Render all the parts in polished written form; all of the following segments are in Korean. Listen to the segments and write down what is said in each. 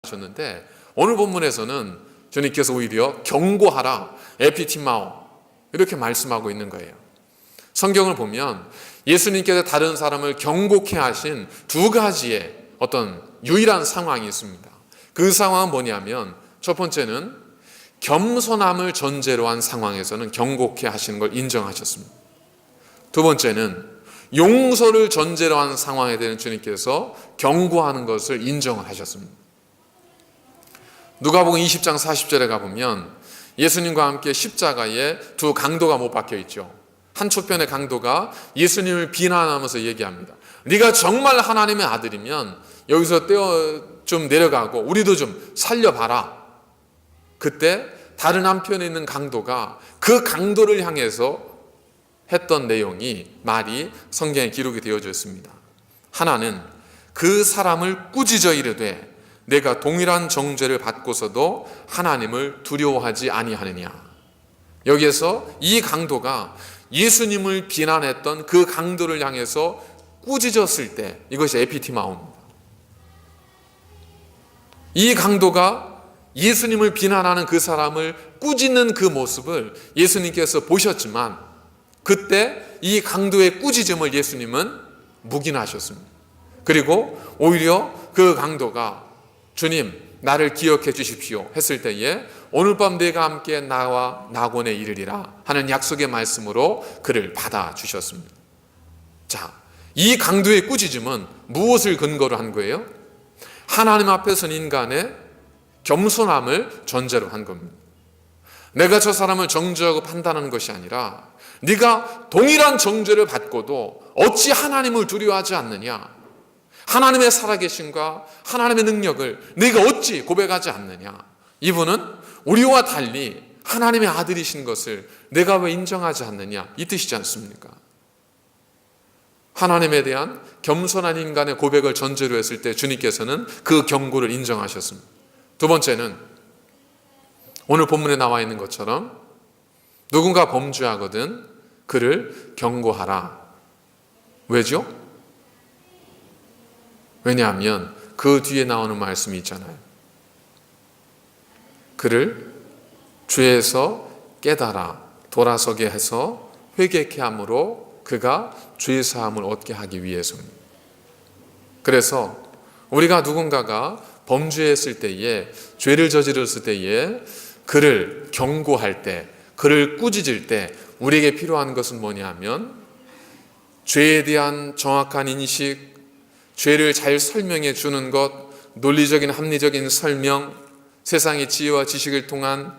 하셨는데 오늘 본문에서는 주님께서 오히려 경고하라, 에피티마오 이렇게 말씀하고 있는 거예요. 성경을 보면 예수님께서 다른 사람을 경고케 하신 두 가지의 어떤 유일한 상황이 있습니다. 그 상황은 뭐냐면 첫 번째는 겸손함을 전제로 한 상황에서는 경고케 하시는 걸 인정하셨습니다. 두 번째는 용서를 전제로 한 상황에 대한 주님께서 경고하는 것을 인정을 하셨습니다. 누가복음 20장 40절에 가보면 예수님과 함께 십자가에 두 강도가 못 박혀 있죠. 한쪽 편의 강도가 예수님을 비난하면서 얘기합니다. 네가 정말 하나님의 아들이면 여기서 좀 내려가고 우리도 좀 살려봐라. 그때 다른 한편에 있는 강도가 그 강도를 향해서 했던 내용이 말이 성경에 기록이 되어져 있습니다. 하나는 그 사람을 꾸짖어 이르되 내가 동일한 정죄를 받고서도 하나님을 두려워하지 아니하느냐. 여기에서 이 강도가 예수님을 비난했던 그 강도를 향해서 꾸짖었을 때 이것이 에피티마오입니다. 이 강도가 예수님을 비난하는 그 사람을 꾸짖는 그 모습을 예수님께서 보셨지만 그때 이 강도의 꾸짖음을 예수님은 묵인하셨습니다. 그리고 오히려 그 강도가 주님 나를 기억해 주십시오 했을 때에 오늘 밤 내가 함께 나와 낙원에 이르리라 하는 약속의 말씀으로 그를 받아주셨습니다. 자, 이 강도의 꾸짖음은 무엇을 근거로 한 거예요? 하나님 앞에 선 인간의 겸손함을 전제로 한 겁니다. 내가 저 사람을 정죄하고 판단하는 것이 아니라 네가 동일한 정죄를 받고도 어찌 하나님을 두려워하지 않느냐, 하나님의 살아계심과 하나님의 능력을 네가 어찌 고백하지 않느냐. 이분은 우리와 달리 하나님의 아들이신 것을 내가 왜 인정하지 않느냐, 이 뜻이지 않습니까? 하나님에 대한 겸손한 인간의 고백을 전제로 했을 때 주님께서는 그 경고를 인정하셨습니다. 두 번째는 오늘 본문에 나와 있는 것처럼 누군가 범죄하거든 그를 경고하라. 왜죠? 왜냐하면 그 뒤에 나오는 말씀이 있잖아요. 그를 죄에서 깨달아 돌아서게 해서 회개케 함으로 그가 죄 사함을 얻게 하기 위해서입니다. 그래서 우리가 누군가가 범죄했을 때에, 죄를 저질렀을 때에 그를 경고할 때, 그를 꾸짖을 때 우리에게 필요한 것은 뭐냐면 죄에 대한 정확한 인식, 죄를 잘 설명해 주는 것, 논리적인 합리적인 설명, 세상의 지혜와 지식을 통한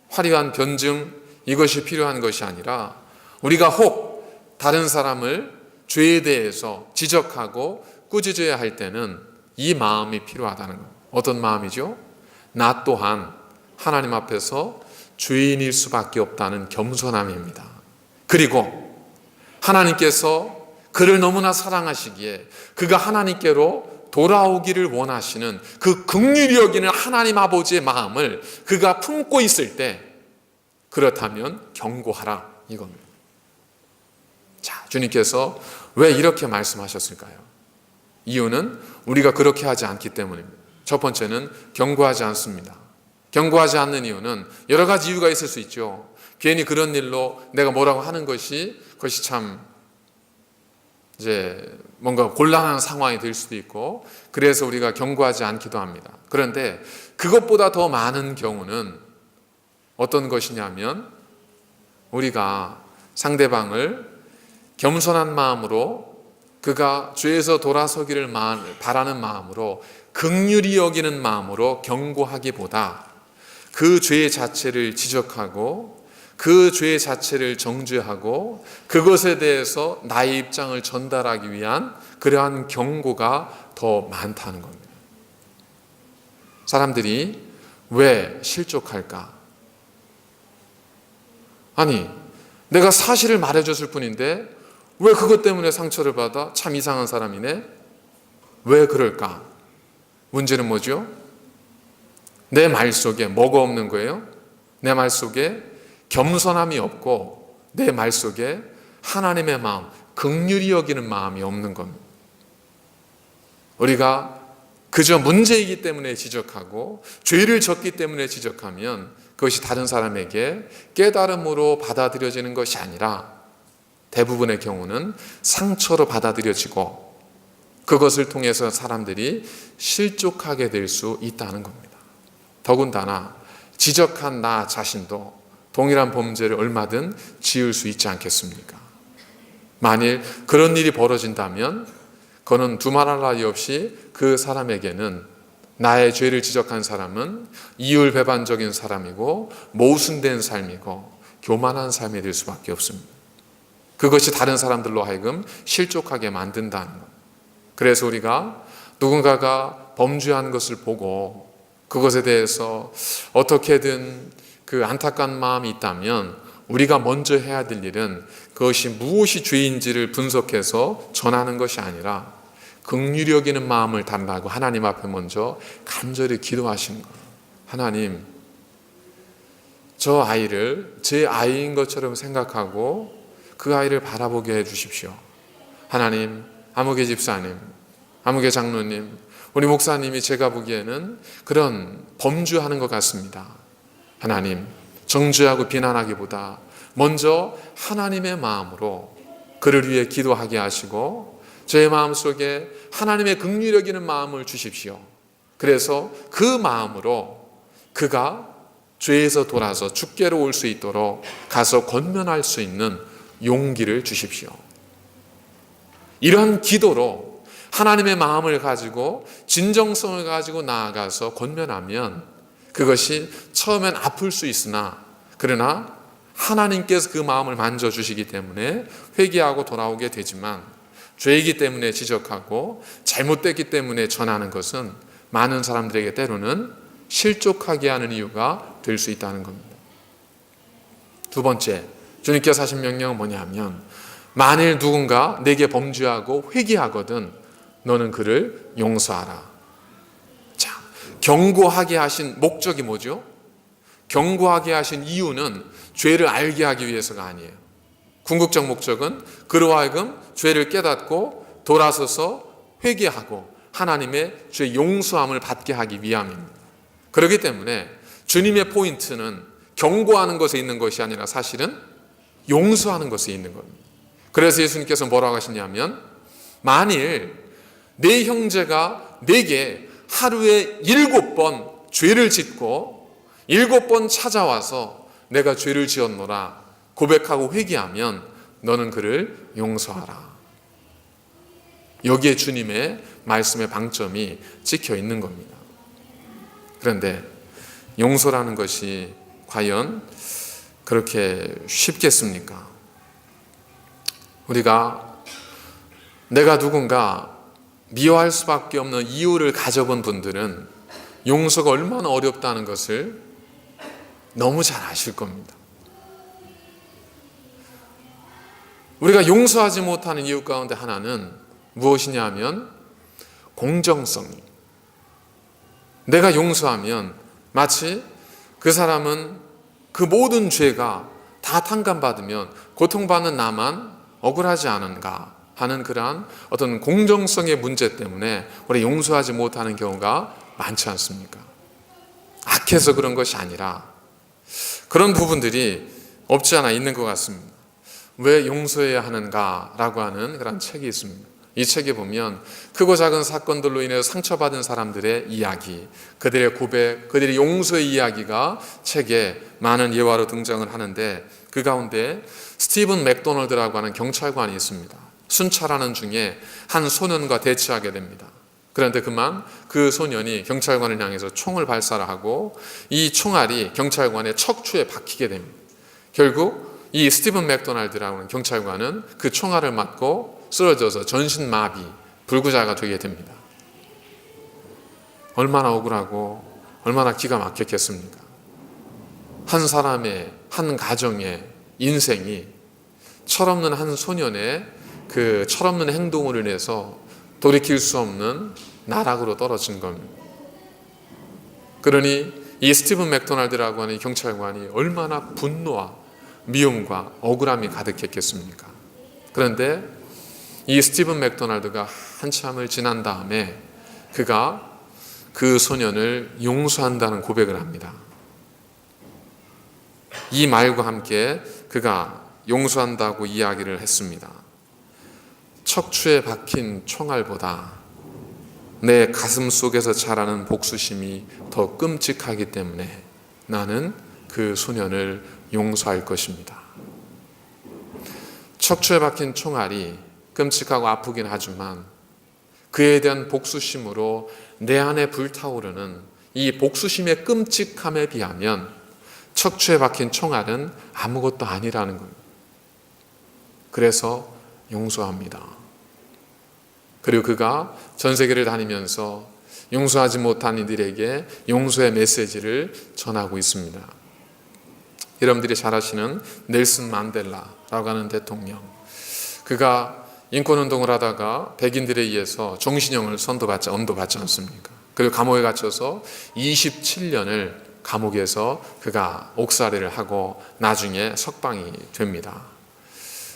화려한 변증, 이것이 필요한 것이 아니라 우리가 혹 다른 사람을 죄에 대해서 지적하고 꾸짖어야 할 때는 이 마음이 필요하다는 것. 어떤 마음이죠? 나 또한 하나님 앞에서 죄인일 수밖에 없다는 겸손함입니다. 그리고 하나님께서 그를 너무나 사랑하시기에 그가 하나님께로 돌아오기를 원하시는 그 긍휼히 여기는 하나님 아버지의 마음을 그가 품고 있을 때 그렇다면 경고하라 이겁니다. 자, 주님께서 왜 이렇게 말씀하셨을까요? 이유는 우리가 그렇게 하지 않기 때문입니다. 첫 번째는 경고하지 않습니다. 경고하지 않는 이유는 여러 가지 이유가 있을 수 있죠. 괜히 그런 일로 내가 뭐라고 하는 그것이 참 이제 뭔가 곤란한 상황이 될 수도 있고, 그래서 우리가 경고하지 않기도 합니다. 그런데 그것보다 더 많은 경우는 어떤 것이냐면 우리가 상대방을 겸손한 마음으로 그가 죄에서 돌아서기를 바라는 마음으로 긍휼히 여기는 마음으로 경고하기보다 그 죄 자체를 지적하고 그 죄 자체를 정죄하고 그것에 대해서 나의 입장을 전달하기 위한 그러한 경고가 더 많다는 겁니다. 사람들이 왜 실족할까? 아니, 내가 사실을 말해줬을 뿐인데 왜 그것 때문에 상처를 받아? 참 이상한 사람이네. 왜 그럴까? 문제는 뭐죠? 내 말 속에 뭐가 없는 거예요? 내 말 속에 겸손함이 없고 내 말 속에 하나님의 마음, 긍휼히 여기는 마음이 없는 겁니다. 우리가 그저 문제이기 때문에 지적하고 죄를 졌기 때문에 지적하면 그것이 다른 사람에게 깨달음으로 받아들여지는 것이 아니라 대부분의 경우는 상처로 받아들여지고 그것을 통해서 사람들이 실족하게 될 수 있다는 겁니다. 더군다나 지적한 나 자신도 동일한 범죄를 얼마든 지을 수 있지 않겠습니까? 만일 그런 일이 벌어진다면 그는 두말할 나위 없이 그 사람에게는 나의 죄를 지적한 사람은 이율배반적인 사람이고 모순된 삶이고 교만한 삶이 될 수밖에 없습니다. 그것이 다른 사람들로 하여금 실족하게 만든다는 것. 그래서 우리가 누군가가 범죄한 것을 보고 그것에 대해서 어떻게든 그 안타까운 마음이 있다면 우리가 먼저 해야 될 일은 그것이 무엇이 죄인지를 분석해서 전하는 것이 아니라 긍휼히 여기는 마음을 담라고 하나님 앞에 먼저 간절히 기도하시는 거예요. 하나님, 저 아이를 제 아이인 것처럼 생각하고 그 아이를 바라보게 해주십시오. 하나님, 아무개 집사님, 아무개 장로님, 우리 목사님이 제가 보기에는 그런 범죄하는 것 같습니다. 하나님, 정죄하고 비난하기보다 먼저 하나님의 마음으로 그를 위해 기도하게 하시고 제 마음속에 하나님의 긍휼히 여기는 마음을 주십시오. 그래서 그 마음으로 그가 죄에서 돌아서 주께로 올 수 있도록 가서 권면할 수 있는 용기를 주십시오. 이런 기도로 하나님의 마음을 가지고 진정성을 가지고 나아가서 권면하면 그것이 처음엔 아플 수 있으나 그러나 하나님께서 그 마음을 만져주시기 때문에 회개하고 돌아오게 되지만 죄이기 때문에 지적하고 잘못됐기 때문에 전하는 것은 많은 사람들에게 때로는 실족하게 하는 이유가 될 수 있다는 겁니다. 두 번째, 주님께서 하신 명령은 뭐냐면 만일 누군가 내게 범죄하고 회개하거든 너는 그를 용서하라. 자, 경고하게 하신 목적이 뭐죠? 경고하게 하신 이유는 죄를 알게 하기 위해서가 아니에요. 궁극적 목적은 그로 하여금 죄를 깨닫고 돌아서서 회개하고 하나님의 죄 용서함을 받게 하기 위함입니다. 그렇기 때문에 주님의 포인트는 경고하는 것에 있는 것이 아니라 사실은 용서하는 것에 있는 겁니다. 그래서 예수님께서 뭐라고 하시냐면 만일 내 형제가 내게 하루에 7번 죄를 짓고 7번 찾아와서 내가 죄를 지었노라 고백하고 회개하면 너는 그를 용서하라. 여기에 주님의 말씀의 방점이 찍혀 있는 겁니다. 그런데 용서라는 것이 과연 그렇게 쉽겠습니까? 우리가 내가 누군가 미워할 수밖에 없는 이유를 가져본 분들은 용서가 얼마나 어렵다는 것을 너무 잘 아실 겁니다. 우리가 용서하지 못하는 이유 가운데 하나는 무엇이냐 하면 공정성이. 내가 용서하면 마치 그 사람은 그 모든 죄가 다 탕감받으면 고통받는 나만 억울하지 않은가 하는 그러한 어떤 공정성의 문제 때문에 우리 용서하지 못하는 경우가 많지 않습니까? 악해서 그런 것이 아니라 그런 부분들이 없지 않아 있는 것 같습니다. 왜 용서해야 하는가라고 하는 그런 책이 있습니다. 이 책에 보면 크고 작은 사건들로 인해서 상처받은 사람들의 이야기, 그들의 고백, 그들의 용서의 이야기가 책에 많은 예화로 등장을 하는데 그 가운데 스티븐 맥도널드라고 하는 경찰관이 있습니다. 순찰하는 중에 한 소년과 대치하게 됩니다. 그런데 그만 그 소년이 경찰관을 향해서 총을 발사를 하고 이 총알이 경찰관의 척추에 박히게 됩니다. 결국 이 스티븐 맥도날드라고 하는 경찰관은 그 총알을 맞고 쓰러져서 전신마비, 불구자가 되게 됩니다. 얼마나 억울하고 얼마나 기가 막혔겠습니까? 한 사람의, 한 가정의 인생이 철없는 한 소년의 그 철없는 행동으로 인해서 돌이킬 수 없는 나락으로 떨어진 겁니다. 그러니 이 스티븐 맥도날드라고 하는 경찰관이 얼마나 분노와 미움과 억울함이 가득했겠습니까? 그런데 이 스티븐 맥도날드가 한참을 지난 다음에 그가 그 소년을 용서한다는 고백을 합니다. 이 말과 함께 그가 용서한다고 이야기를 했습니다. 척추에 박힌 총알보다 내 가슴 속에서 자라는 복수심이 더 끔찍하기 때문에 나는 그 소년을 용서할 것입니다. 척추에 박힌 총알이 끔찍하고 아프긴 하지만 그에 대한 복수심으로 내 안에 불타오르는 이 복수심의 끔찍함에 비하면 척추에 박힌 총알은 아무것도 아니라는 겁니다. 그래서 용서합니다. 그리고 그가 전 세계를 다니면서 용서하지 못한 이들에게 용서의 메시지를 전하고 있습니다. 여러분들이 잘 아시는 넬슨 만델라라고 하는 대통령, 그가 인권운동을 하다가 백인들에 의해서 종신형을 엄도받지 않습니까? 그리고 감옥에 갇혀서 27년을 감옥에서 그가 옥살이를 하고 나중에 석방이 됩니다.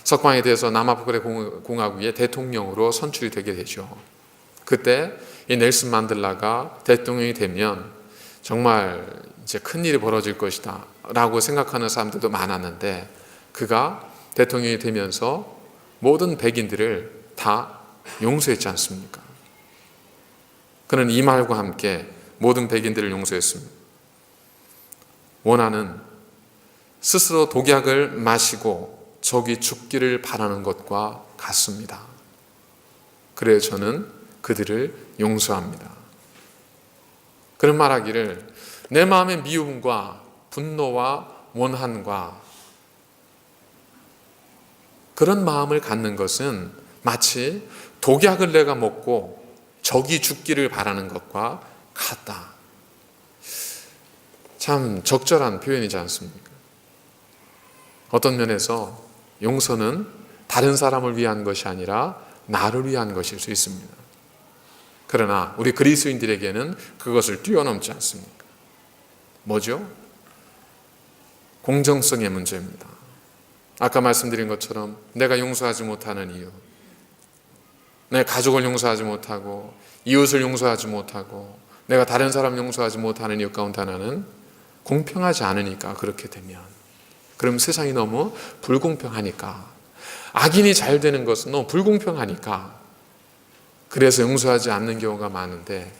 석방에 대해서 남아프리카 공화국의 대통령으로 선출이 되게 되죠. 그때 이 넬슨 만델라가 대통령이 되면 정말 이제 큰일이 벌어질 것이다 라고 생각하는 사람들도 많았는데, 그가 대통령이 되면서 모든 백인들을 다 용서했지 않습니까? 그는 이 말과 함께 모든 백인들을 용서했습니다. 원하는 스스로 독약을 마시고 적이 죽기를 바라는 것과 같습니다. 그래서 저는 그들을 용서합니다. 그런 말하기를, 내 마음의 미움과 분노와 원한과 그런 마음을 갖는 것은 마치 독약을 내가 먹고 적이 죽기를 바라는 것과 같다. 참 적절한 표현이지 않습니까? 어떤 면에서 용서는 다른 사람을 위한 것이 아니라 나를 위한 것일 수 있습니다. 그러나 우리 그리스도인들에게는 그것을 뛰어넘지 않습니까? 뭐죠? 공정성의 문제입니다. 아까 말씀드린 것처럼 내가 용서하지 못하는 이유, 내 가족을 용서하지 못하고 이웃을 용서하지 못하고 내가 다른 사람 용서하지 못하는 이유 가운데 하나는 공평하지 않으니까 그렇게 되면, 그럼 세상이 너무 불공평하니까, 악인이 잘 되는 것은 너무 불공평하니까 그래서 용서하지 않는 경우가 많은데,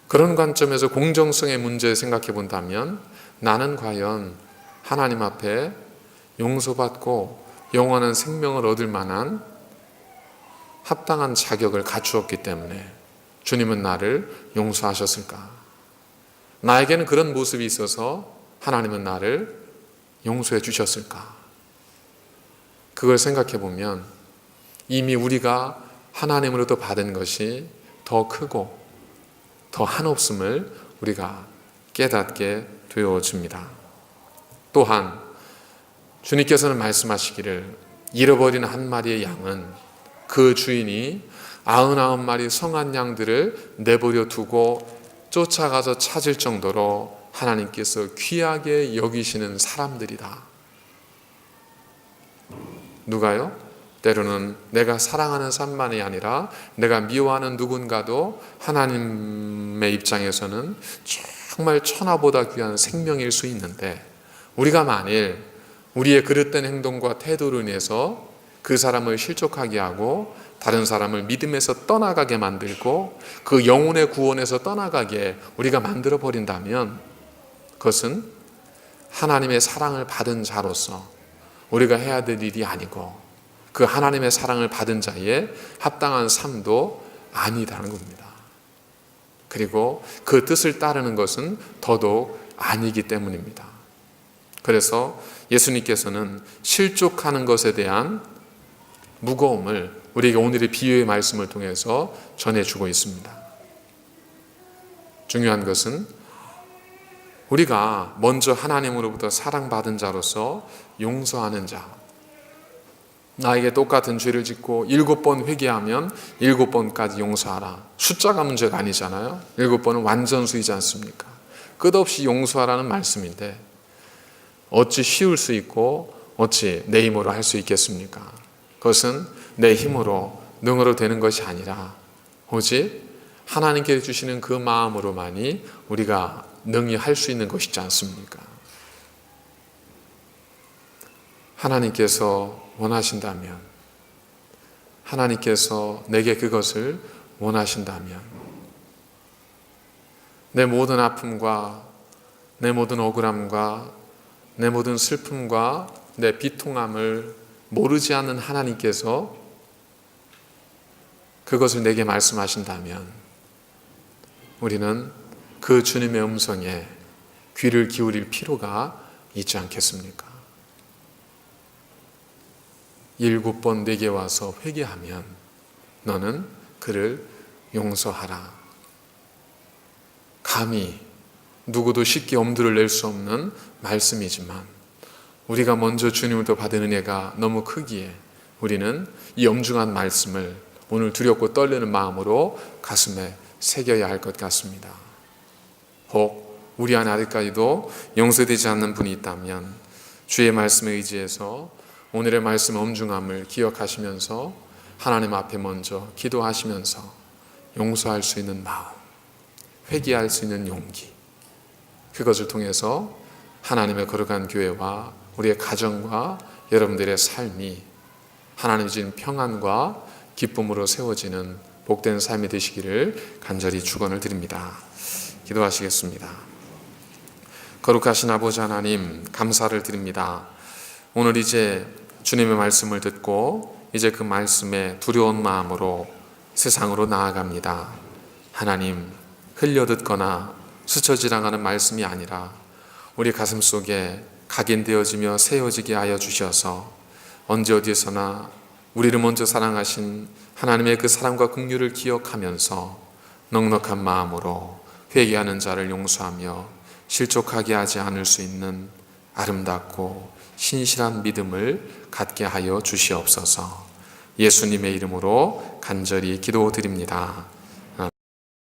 그런 관점에서 공정성의 문제를 생각해 본다면 나는 과연 하나님 앞에 용서받고 영원한 생명을 얻을 만한 합당한 자격을 갖추었기 때문에 주님은 나를 용서하셨을까? 나에게는 그런 모습이 있어서 하나님은 나를 용서해 주셨을까? 그걸 생각해 보면 이미 우리가 하나님으로부터 받은 것이 더 크고 더 한없음을 우리가 깨닫게 되어집니다. 또한 주님께서는 말씀하시기를, 잃어버린 한 마리의 양은 그 주인이 99마리 성한 양들을 내버려 두고 쫓아가서 찾을 정도로 하나님께서 귀하게 여기시는 사람들이다. 누가요? 때로는 내가 사랑하는 사람만이 아니라 내가 미워하는 누군가도 하나님의 입장에서는 정말 천하보다 귀한 생명일 수 있는데, 우리가 만일 우리의 그릇된 행동과 태도로 인해서 그 사람을 실족하게 하고 다른 사람을 믿음에서 떠나가게 만들고 그 영혼의 구원에서 떠나가게 우리가 만들어 버린다면, 그것은 하나님의 사랑을 받은 자로서 우리가 해야 될 일이 아니고 그 하나님의 사랑을 받은 자의 합당한 삶도 아니다는 겁니다. 그리고 그 뜻을 따르는 것은 더더욱 아니기 때문입니다. 그래서 예수님께서는 실족하는 것에 대한 무거움을 우리에게 오늘의 비유의 말씀을 통해서 전해주고 있습니다. 중요한 것은 우리가 먼저 하나님으로부터 사랑받은 자로서 용서하는 자, 나에게 똑같은 죄를 짓고 7번 회개하면 7번까지 용서하라. 숫자가 문제가 아니잖아요. 7번은 완전수이지 않습니까? 끝없이 용서하라는 말씀인데 어찌 쉬울 수 있고 어찌 내 힘으로 할 수 있겠습니까? 그것은 내 힘으로 능으로 되는 것이 아니라 오직 하나님께 주시는 그 마음으로만이 우리가 능히 할 수 있는 것이지 않습니까? 하나님께서 원하신다면, 하나님께서 내게 그것을 원하신다면, 내 모든 아픔과 내 모든 억울함과 내 모든 슬픔과 내 비통함을 모르지 않는 하나님께서 그것을 내게 말씀하신다면 우리는 그 주님의 음성에 귀를 기울일 필요가 있지 않겠습니까? 7번 내게 와서 회개하면 너는 그를 용서하라. 감히 누구도 쉽게 엄두를 낼 수 없는 말씀이지만 우리가 먼저 주님으로부터 받은 은혜가 너무 크기에 우리는 이 엄중한 말씀을 오늘 두렵고 떨리는 마음으로 가슴에 새겨야 할 것 같습니다. 혹 우리 안에 아직까지도 용서되지 않는 분이 있다면 주의 말씀에 의지해서 오늘의 말씀의 엄중함을 기억하시면서 하나님 앞에 먼저 기도하시면서 용서할 수 있는 마음, 회개할 수 있는 용기, 그것을 통해서 하나님의 거룩한 교회와 우리의 가정과 여러분들의 삶이 하나님이 주신 평안과 기쁨으로 세워지는 복된 삶이 되시기를 간절히 축원을 드립니다. 기도하시겠습니다. 거룩하신 아버지 하나님, 감사를 드립니다. 오늘 이제 주님의 말씀을 듣고 이제 그 말씀에 두려운 마음으로 세상으로 나아갑니다. 하나님, 흘려듣거나 스쳐 지나가는 말씀이 아니라 우리 가슴 속에 각인되어지며 세워지게 하여 주셔서 언제 어디에서나 우리를 먼저 사랑하신 하나님의 그 사랑과 긍휼을 기억하면서 넉넉한 마음으로 회개하는 자를 용서하며 실족하게 하지 않을 수 있는 아름답고 신실한 믿음을 갖게 하여 주시옵소서. 예수님의 이름으로 간절히 기도드립니다.